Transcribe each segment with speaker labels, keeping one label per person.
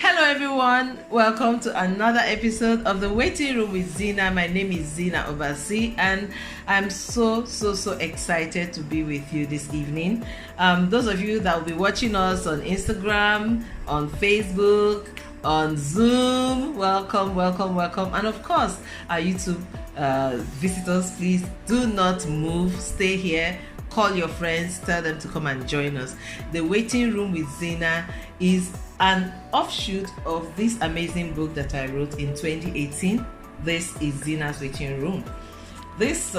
Speaker 1: Hello everyone, welcome to another episode of the Waiting Room with Zyna. My name is Zyna Oversee and I'm so excited to be with you this evening. Those of you that will be watching us on Instagram, on Facebook, on Zoom, welcome. And of course, our YouTube visitors, please do not move, stay here. Call your friends, tell them to come and join us. The Waiting Room with Zyna is an offshoot of this amazing book that I wrote in 2018. This is Zyna's Waiting Room. This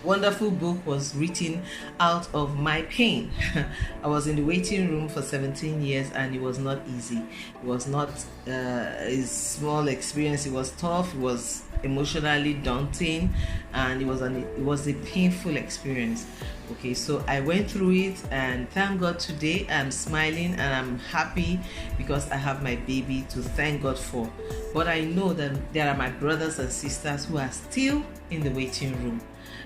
Speaker 1: wonderful book was written out of my pain. I was in the waiting room for 17 years and it was not easy. It was not a small experience. It was tough. It was emotionally daunting and it was a painful experience. Okay, so I went through it and thank God today I'm smiling and I'm happy because I have my baby to thank God for. But I know that there are my brothers and sisters who are still in the waiting room.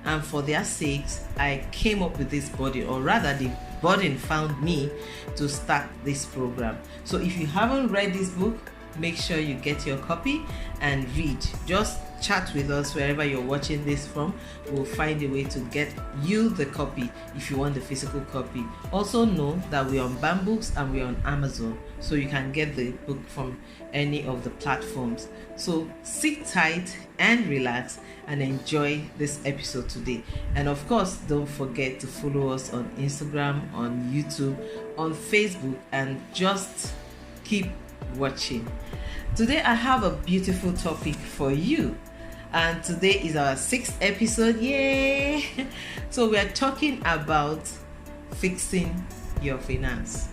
Speaker 1: And for their sakes, I came up with this burden, or rather the burden found me to start this program. So if you haven't read this book, make sure you get your copy and read. Just chat with us wherever you're watching this from. We'll find a way to get you the copy if you want the physical copy. Also know that we're on Bambooks and we're on Amazon, so you can get the book from any of the platforms. So sit tight and relax and enjoy this episode today. And of course, don't forget to follow us on Instagram, on YouTube, on Facebook, and just keep watching. Today I have a beautiful topic for you, and today is our 6th episode. Yay! So we are talking about fixing your finance.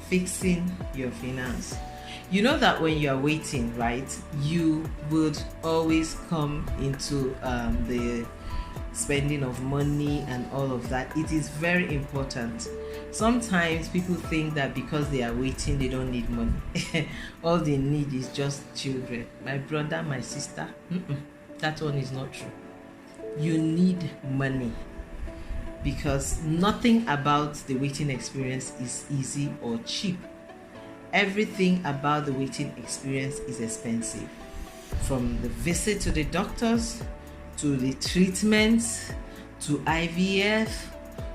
Speaker 1: Fixing your finance. You know that when you are waiting, right, you would always come into the spending of money and all of that. It is very important. Sometimes people think that because they are waiting, they don't need money. All they need is just children. My brother, my sister, that one is not true. You need money because nothing about the waiting experience is easy or cheap. Everything about the waiting experience is expensive. From the visit to the doctors, to the treatments, to IVF,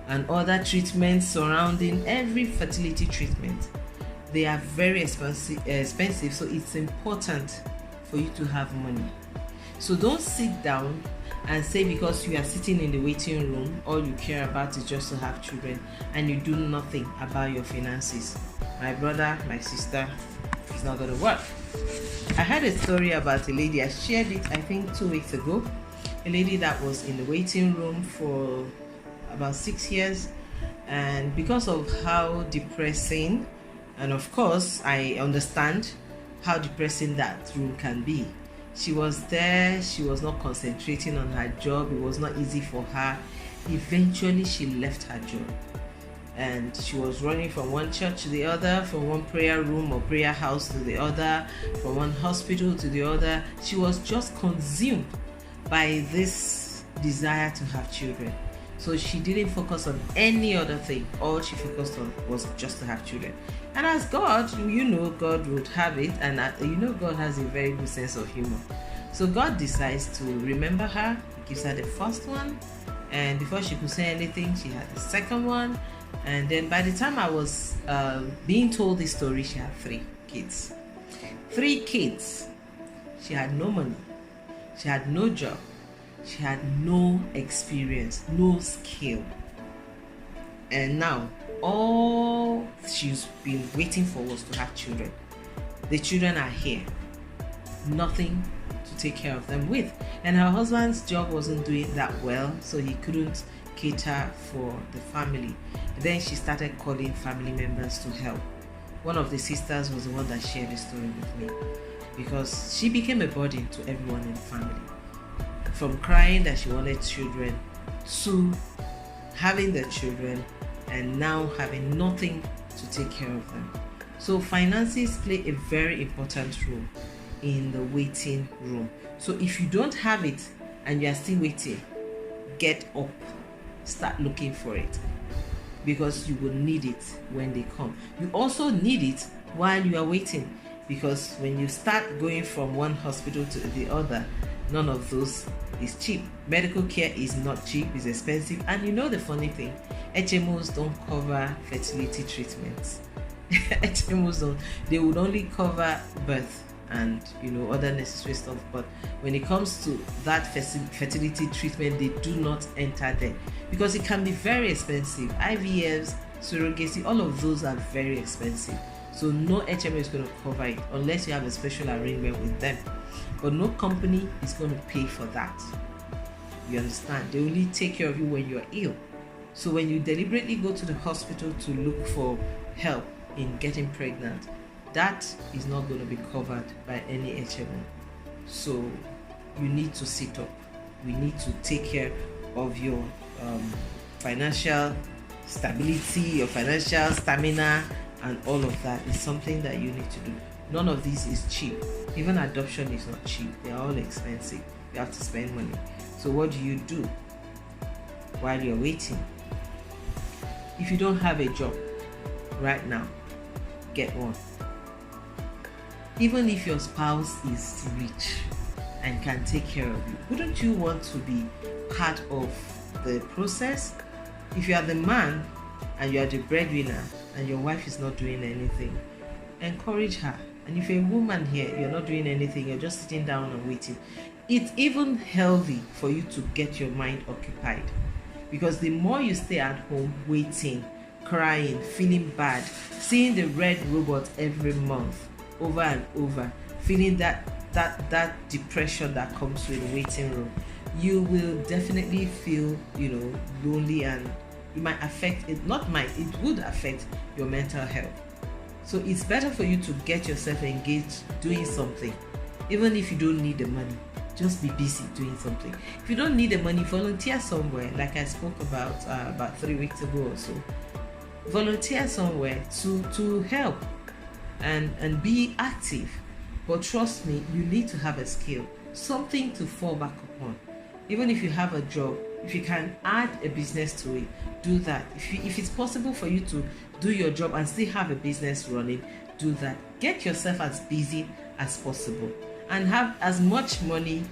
Speaker 1: and other treatments surrounding every fertility treatment. They are very expensive, so it's important for you to have money. So don't sit down and say because you are sitting in the waiting room, all you care about is just to have children and you do nothing about your finances. My brother, my sister, it's not going to work. I heard a story about a lady, I shared it I think 2 weeks ago, a lady that was in the waiting room for about 6 years, and because of how depressing, and of course I understand how depressing that room can be. She was there, she was not concentrating on her job, it was not easy for her. Eventually she left her job and she was running from one church to the other, from one prayer room or prayer house to the other, from one hospital to the other. She was just consumed by this desire to have children. So she didn't focus on any other thing. All she focused on was just to have children. And as God, God would have it, and God has a very good sense of humor. So God decides to remember her, gives her the first one, and before she could say anything, she had the second one. And then by the time I was being told this story, she had 3 kids. 3 kids. She had no money. She had no job. She had no experience, no skill. And now, all she's been waiting for was to have children. The children are here. Nothing to take care of them with. And her husband's job wasn't doing that well, so he couldn't cater for the family. Then she started calling family members to help. One of the sisters was the one that shared the story with me because she became a burden to everyone in the family. From crying that she wanted children to having the children and now having nothing to take care of them. So finances play a very important role in the waiting room. So if you don't have it and you are still waiting, get up, start looking for it, because you will need it when they come. You also need it while you are waiting, because when you start going from one hospital to the other, none of those is cheap. Medical care is not cheap, it's expensive. And you know the funny thing, HMOs don't cover fertility treatments. HMOs don't, they would only cover birth and other necessary stuff, but when it comes to that fertility treatment, they do not enter there because it can be very expensive. IVFs, surrogacy, all of those are very expensive, so no HMO is going to cover it unless you have a special arrangement with them, but no company is going to pay for that. You understand? They only take care of you when you're ill. So when you deliberately go to the hospital to look for help in getting pregnant, that is not going to be covered by any HMO. So you need to sit up. We need to take care of your financial stability, your financial stamina, and all of that is something that you need to do. None of this is cheap. Even adoption is not cheap. They are all expensive. You have to spend money. So what do you do while you're waiting? If you don't have a job right now, get one. Even if your spouse is rich and can take care of you, wouldn't you want to be part of the process? If you are the man and you are the breadwinner and your wife is not doing anything, encourage her. And if you're a woman here, you're not doing anything, you're just sitting down and waiting, it's even healthy for you to get your mind occupied, because the more you stay at home waiting, crying, feeling bad, seeing the red robot every month over and over, feeling that depression that comes with the waiting room, you will definitely feel lonely, and it might affect it would affect your mental health. So it's better for you to get yourself engaged doing something. Even if you don't need the money, just be busy doing something. If you don't need the money, volunteer somewhere, like I spoke about 3 weeks ago or so. Volunteer somewhere to help and be active. But trust me, you need to have a skill, something to fall back upon. Even if you have a job, if you can add a business to it, do that. If it's possible for you to do your job and still have a business running, do that. Get yourself as busy as possible and have as much money,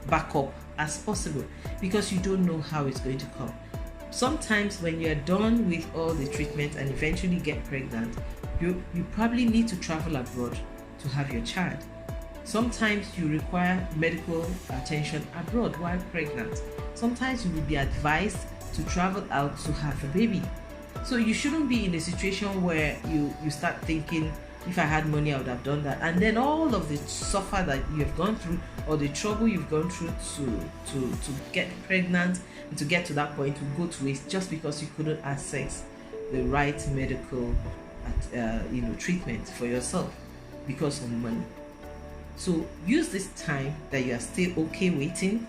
Speaker 1: backup as possible, because you don't know how it's going to come. Sometimes when you're done with all the treatment and eventually get pregnant, you probably need to travel abroad to have your child. Sometimes you require medical attention abroad while pregnant. Sometimes you will be advised to travel out to have a baby. So you shouldn't be in a situation where you start thinking, if I had money, I would have done that. And then all of the suffer that you have gone through, or the trouble you've gone through to get pregnant and to get to that point, will go to waste just because you couldn't access the right medical treatment for yourself because of money. So use this time that you are still okay waiting.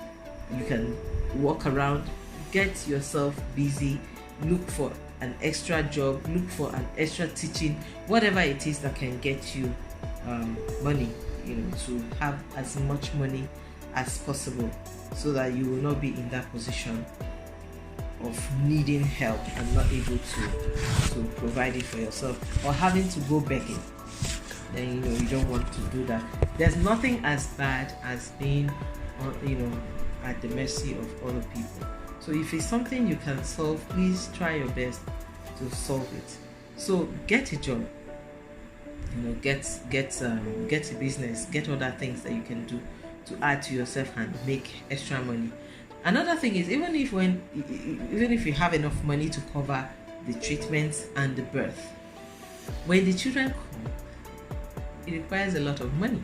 Speaker 1: You can walk around, get yourself busy, look for an extra job, look for an extra teaching, whatever it is that can get you money, to have as much money as possible, so that you will not be in that position of needing help and not able to provide it for yourself, or having to go begging. Then you don't want to do that. There's nothing as bad as being at the mercy of other people. So if it's something you can solve, please try your best to solve it. So get a job, get a business, get other things that you can do to add to yourself and make extra money. Another thing is, even if you have enough money to cover the treatments and the birth, when the children come, it requires a lot of money.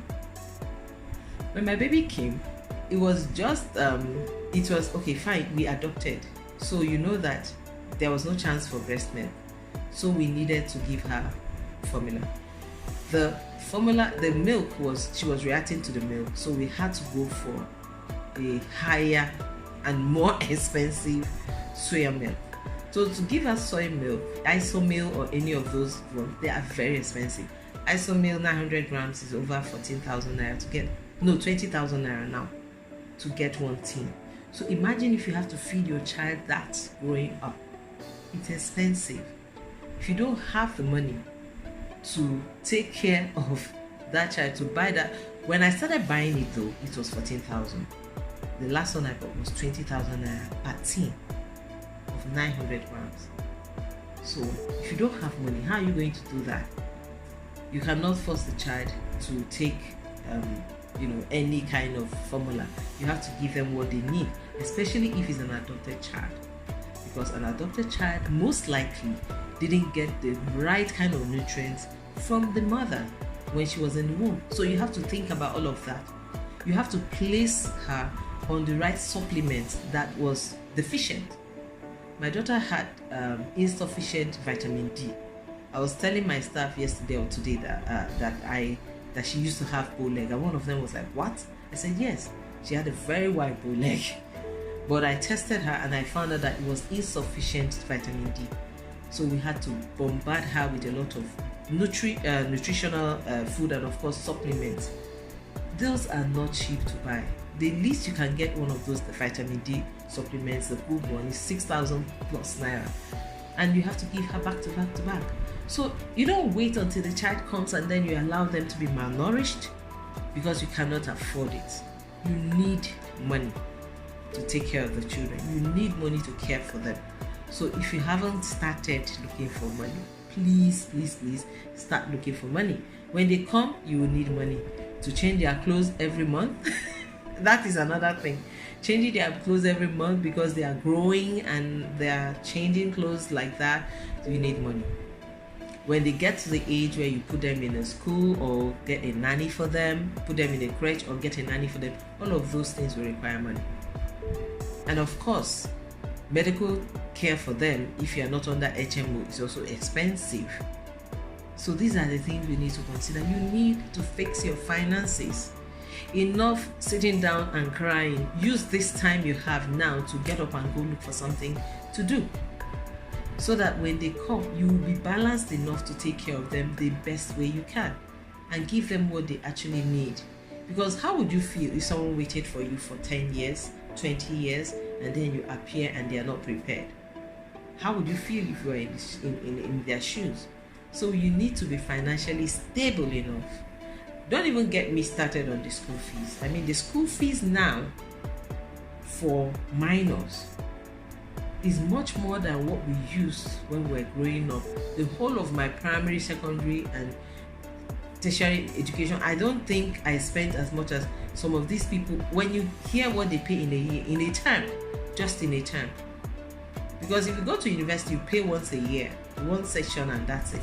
Speaker 1: When my baby came, it was just okay, fine, we adopted, so that there was no chance for breast milk, so we needed to give her formula. The milk she was reacting to the milk, so we had to go for a higher and more expensive soya milk. So to give her soy milk, isomil or any of those ones, they are very expensive. Isomil 900 grams is over 14,000 naira to get, 20,000 naira now to get one tin. So imagine if you have to feed your child that growing up. It's expensive. If you don't have the money, to take care of that child, to buy that. When I started buying it though, it was 14,000. The last one I bought was 20,000 per tin of 900 grams. So if you don't have money, how are you going to do that? You cannot force the child to take any kind of formula. You have to give them what they need, especially if it's an adopted child, because an adopted child most likely didn't get the right kind of nutrients from the mother when she was in the womb. So you have to think about all of that. You have to place her on the right supplement that was deficient. My daughter had insufficient vitamin D. I was telling my staff yesterday or today that she used to have bow leg, and one of them was like, "What?" I said, "Yes, she had a very wide bow leg." But I tested her and I found out that it was insufficient vitamin D. So we had to bombard her with a lot of nutritional food and of course supplements. Those are not cheap to buy. The least you can get one of those, the vitamin D supplements, the good one, is 6,000 plus naira, and you have to give her back to back to back. So you don't wait until the child comes and then you allow them to be malnourished, because you cannot afford it. You need money to take care of the children. You need money to care for them. So if you haven't started looking for money, please start looking for money. When they come, you will need money to change their clothes every month. That is another thing. Changing their clothes every month because they are growing and they are changing clothes like that. You need money. When they get to the age where you put them in a school or get a nanny for them, put them in a crèche or get a nanny for them, all of those things will require money. And of course, medical care for them, if you are not under HMO, is also expensive. So these are the things we need to consider. You need to fix your finances. Enough sitting down and crying. Use this time you have now to get up and go look for something to do, so that when they come, you will be balanced enough to take care of them the best way you can and give them what they actually need. Because how would you feel if someone waited for you for 10 years, 20 years, and then you appear and they are not prepared? How would you feel if you were in their shoes? So you need to be financially stable enough. Don't even get me started on the school fees. I mean, the school fees now for minors is much more than what we used when we were growing up. The whole of my primary, secondary, and tertiary education, I don't think I spent as much as some of these people. When you hear what they pay in a year, in a term, just in a term. Because if you go to university, you pay once a year, one section, and that's it.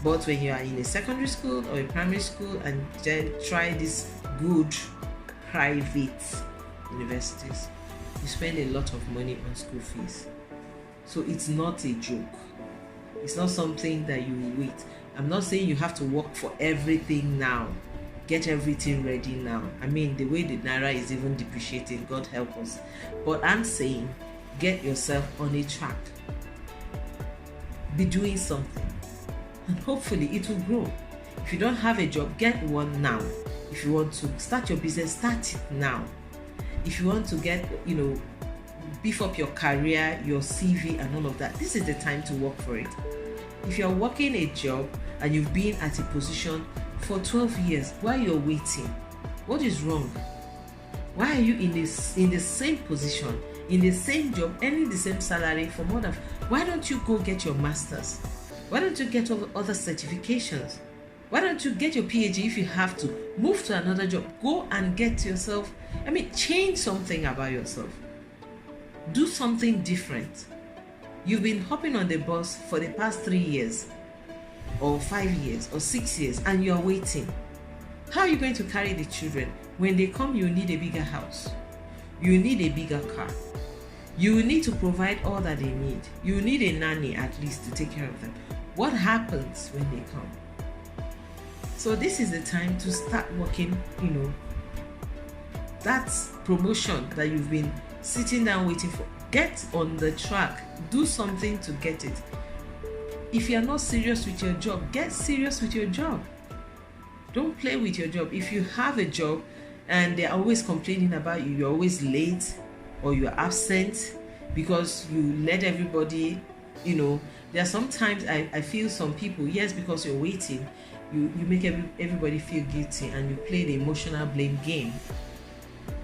Speaker 1: But when you are in a secondary school or a primary school and then try these good private universities, you spend a lot of money on school fees. So it's not a joke. It's not something that you wait. I'm not saying you have to work for everything now. Get everything ready now. I mean, the way the naira is even depreciating, God help us. But I'm saying, get yourself on a track. Be doing something. And hopefully it will grow. If you don't have a job, get one now. If you want to start your business, start it now. If you want to get, beef up your career, your CV and all of that, this is the time to work for it. If you're working a job and you've been at a position for 12 years, while you're waiting, what is wrong? Why are you in the same position, in the same job, earning the same salary for more than... Why don't you go get your master's? Why don't you get other certifications? Why don't you get your PhD if you have to? Move to another job. Go and get yourself... change something about yourself. Do something different. You've been hopping on the bus for the past 3 years, or 5 years, or 6 years, and you're waiting. How are you going to carry the children? When they come, you need a bigger house. You need a bigger car. You need to provide all that they need. You need a nanny at least to take care of them. What happens when they come? So this is the time to start working, that promotion that you've been sitting down waiting for. Get on the track. Do something to get it. If you're not serious with your job, get serious with your job. Don't play with your job. If you have a job and they're always complaining about you, you're always late or you're absent because you let everybody There are sometimes I feel some people, yes, because you're waiting, you make everybody feel guilty, and you play the emotional blame game.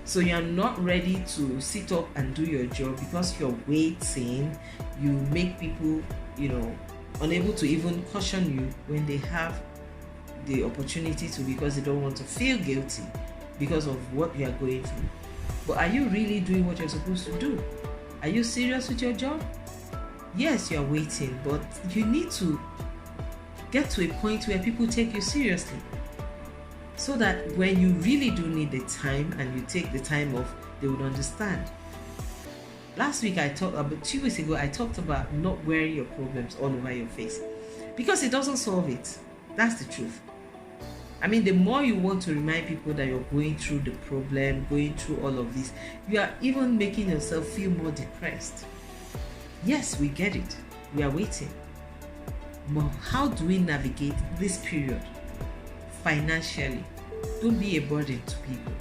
Speaker 1: So you're not ready to sit up and do your job because you're waiting. You make people, unable to even caution you when they have the opportunity to, because they don't want to feel guilty because of what you are going through. But are you really doing what you're supposed to do? Are you serious with your job? Yes, you're waiting, but you need to get to a point where people take you seriously, so that when you really do need the time and you take the time off, they would understand. Last week about 2 weeks ago, I talked about not wearing your problems all over your face, because it doesn't solve it. That's the truth. I mean, the more you want to remind people that you're going through the problem, going through all of this, you are even making yourself feel more depressed. Yes, we get it. We are waiting. But how do we navigate this period financially? Don't be a burden to people.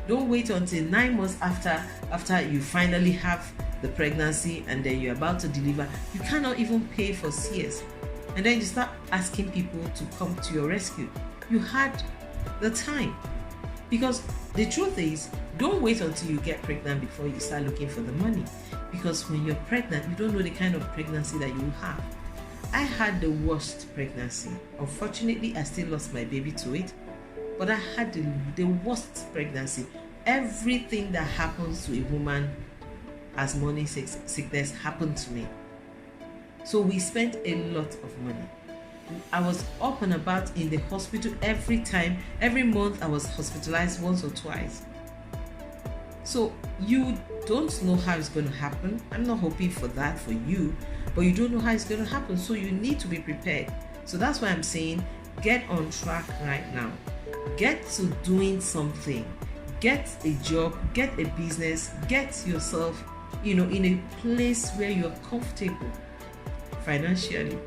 Speaker 1: Don't wait until 9 months after you finally have the pregnancy and then you're about to deliver. You cannot even pay for CS. And then you start asking people to come to your rescue. You had the time. Because the truth is, don't wait until you get pregnant before you start looking for the money. Because when you're pregnant, you don't know the kind of pregnancy that you will have. I had the worst pregnancy. Unfortunately, I still lost my baby to it. But I had the worst pregnancy. Everything that happens to a woman as morning sickness happened to me. So we spent a lot of money. I was up and about in the hospital every month I was hospitalized once or twice. So you don't know how it's going to happen. I'm not hoping for that for you, but you don't know how it's going to happen. So you need to be prepared. So that's why I'm saying, get on track right now. Get to doing something. Get a job, get a business, get yourself, in a place where you're comfortable financially.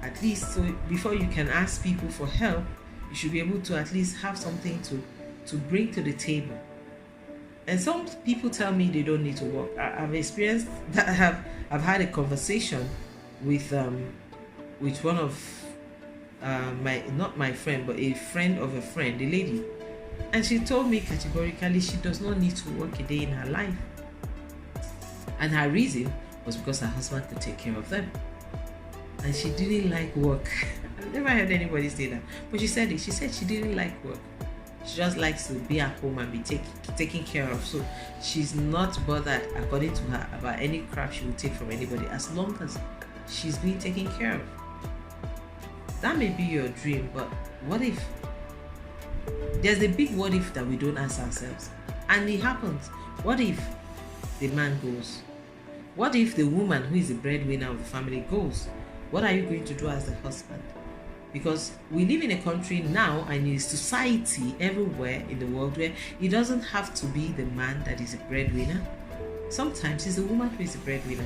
Speaker 1: At least, so before you can ask people for help, you should be able to at least have something to bring to the table. And some people tell me they don't need to work. I've experienced that. I've had a conversation with one of not my friend, but a friend of a friend, a lady, and she told me categorically she does not need to work a day in her life, and her reason was because her husband could take care of them. And she didn't like work. I've never heard anybody say that, but she said it. She said she didn't like work. She just likes to be at home and be taken care of. So she's not bothered, according to her, about any crap she will take from anybody, as long as she's being taken care of. That may be your dream, but what if? There's a big what if that we don't ask ourselves. And it happens. What if the man goes? What if the woman who is the breadwinner of the family goes? What are you going to do as the husband? Because we live in a country now and in a society everywhere in the world where it doesn't have to be the man that is a breadwinner. Sometimes it's the woman who is the breadwinner.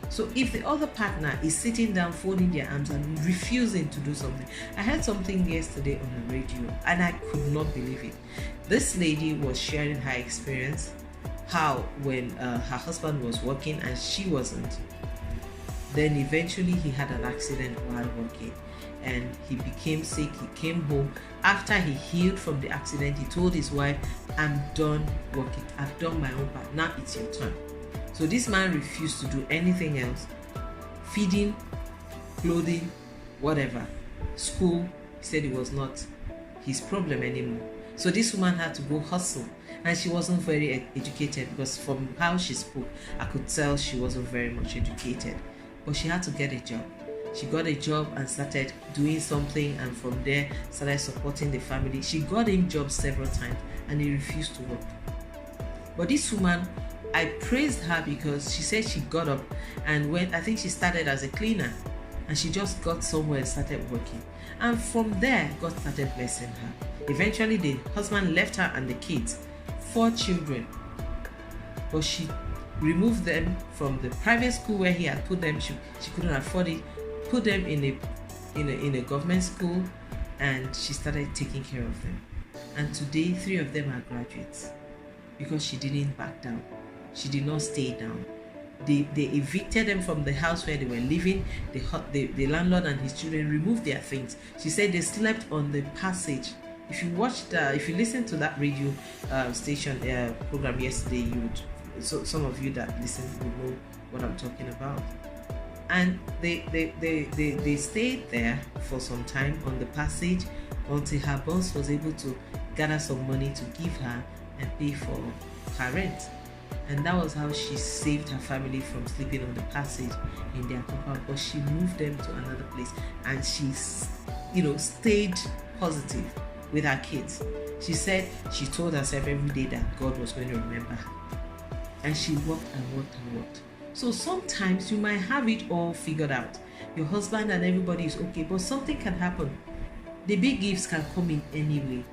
Speaker 1: So if the other partner is sitting down, folding their arms and refusing to do something. I heard something yesterday on the radio and I could not believe it. This lady was sharing her experience, how when her husband was working and she wasn't, then eventually he had an accident while working and he became sick. He came home. After he healed from the accident, he told his wife, I'm done working. I've done my own part. Now it's your turn. So this man refused to do anything else. Feeding, clothing, whatever. School, he said it was not his problem anymore. So this woman had to go hustle. And she wasn't very educated, because from how she spoke, I could tell she wasn't very much educated. But she had to get a job. She got a job and started doing something, and from there started supporting the family. She got him jobs several times and he refused to work. But this woman, I praised her because she said she got up and went. I think she started as a cleaner and she just got somewhere and started working. And from there, God started blessing her. Eventually, the husband left her and the kids, 4 children. But she removed them from the private school where he had put them. She couldn't afford it. Put them in a government school, and she started taking care of them. And today 3 of them are graduates because she didn't back down. She did not stay down. They evicted them from the house where they were living. The landlord and his children removed their things. She said they slept on the passage. If you listen to that radio station program yesterday, some of you that listen will know what I'm talking about. And they stayed there for some time on the passage until her boss was able to gather some money to give her and pay for her rent. And that was how she saved her family from sleeping on the passage in their compound. But she moved them to another place, and she, stayed positive with her kids. She said she told herself every day that God was going to remember her, and she worked and worked and worked. So sometimes you might have it all figured out. Your husband and everybody is okay, but something can happen. The big gifts can come in anyway.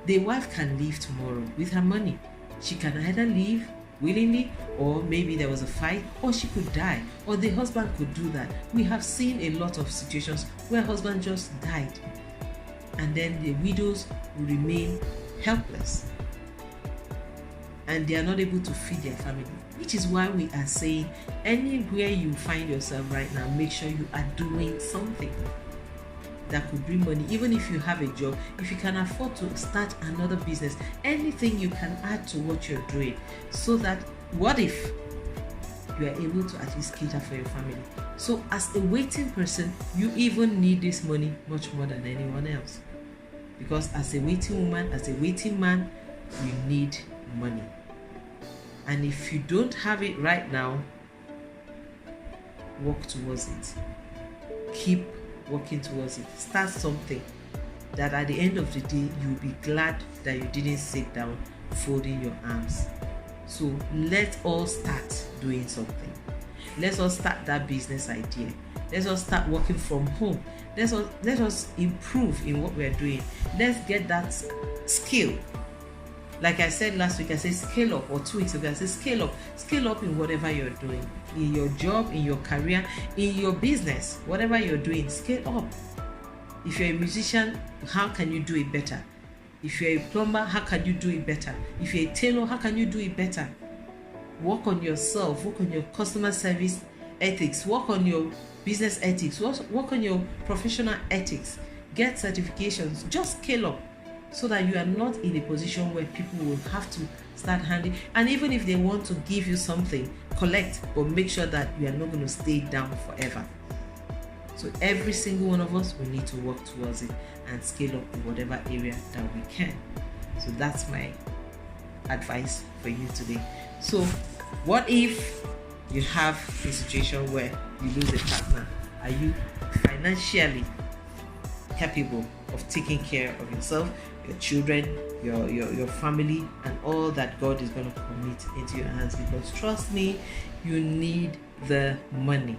Speaker 1: The wife can leave tomorrow with her money. She can either leave willingly, or maybe there was a fight, or she could die, or the husband could do that. We have seen a lot of situations where husband just died, and then the widows will remain helpless, and they are not able to feed their family. Which is why we are saying, anywhere you find yourself right now, make sure you are doing something that could bring money. Even if you have a job, if you can afford to start another business, anything you can add to what you're doing, so that what if you are able to at least cater for your family. So as a waiting person, you even need this money much more than anyone else, because as a waiting woman, as a waiting man, you need money. And if you don't have it right now, work towards it. Keep working towards it. Start something that at the end of the day you'll be glad that you didn't sit down folding your arms. So let's all start doing something. Let's all start that business idea. Let's all start working from home. Let us improve in what we're doing. Let's get that skill. Like I said last week, I said scale up, or 2 weeks ago I said scale up in whatever you're doing, in your job, in your career, in your business, whatever you're doing, scale up. If you're a musician, how can you do it better? If you're a plumber, how can you do it better? If you're a tailor, how can you do it better? Work on yourself, work on your customer service ethics, work on your business ethics, work on your professional ethics, get certifications, just scale up, so that you are not in a position where people will have to start handing. And even if they want to give you something, collect, but make sure that you are not going to stay down forever. So every single one of us, we need to work towards it and scale up in whatever area that we can. So that's my advice for you today. So what if you have a situation where you lose a partner? Are you financially capable of taking care of yourself, your children, your family, and all that God is going to commit into your hands? Because trust me, you need the money.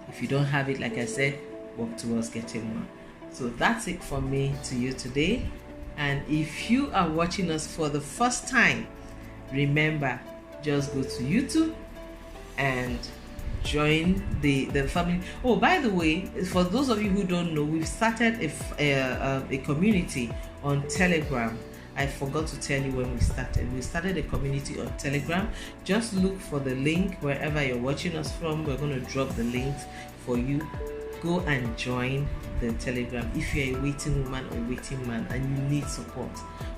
Speaker 1: If you don't have it, like I said, work towards getting one. So that's it from me to you today. And if you are watching us for the first time, remember, just go to YouTube and join the family. Oh, by the way, for those of you who don't know, we've started a community on Telegram. I forgot to tell you when we started. We started a community on Telegram. Just look for the link wherever you're watching us from. We're going to drop the links for you. Go and join the Telegram if you're a waiting woman or a waiting man and you need support.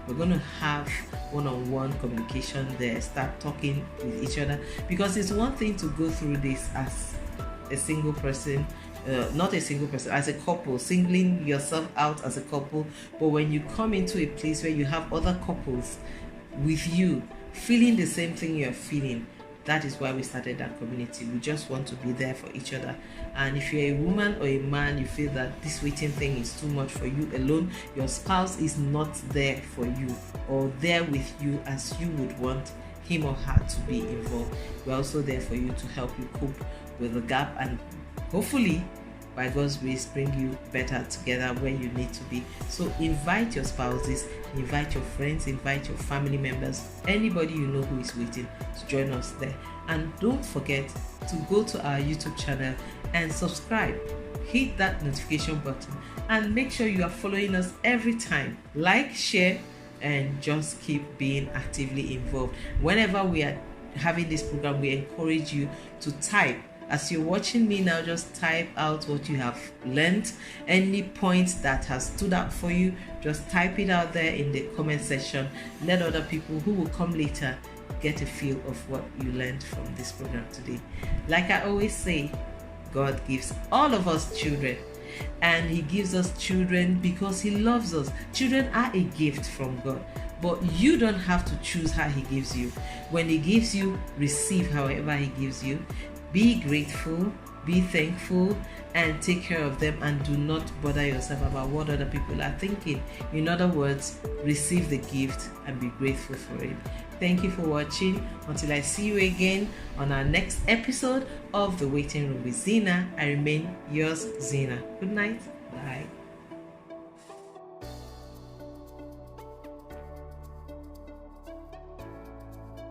Speaker 1: We're going to have one-on-one communication there. Start talking with each other, because it's one thing to go through this as a single person, not a single person, as a couple, singling yourself out as a couple. But when you come into a place where you have other couples with you feeling the same thing you're feeling, that is why we started that community. We just want to be there for each other. And if you're a woman or a man, you feel that this waiting thing is too much for you alone, your spouse is not there for you or there with you as you would want him or her to be involved, we're also there for you to help you cope with the gap, and hopefully by God's grace bring you better together where you need to be. So invite your spouses, invite your friends, invite your family members, anybody you know who is waiting to join us there. And don't forget to go to our YouTube channel and subscribe. Hit that notification button and make sure you are following us every time. Like, share, and just keep being actively involved. Whenever we are having this program, we encourage you to type. As you're watching me now, just type out what you have learned. Any points that has stood out for you, just type it out there in the comment section. Let other people who will come later get a feel of what you learned from this program today. Like I always say, God gives all of us children, and He gives us children because He loves us. Children are a gift from God, but you don't have to choose how He gives you. When He gives you, receive however He gives you. Be grateful, be thankful, and take care of them, and do not bother yourself about what other people are thinking. In other words, receive the gift and be grateful for it. Thank you for watching. Until I see you again on our next episode of The Waiting Room with Zyna, I remain yours, Zyna. Good night. Bye.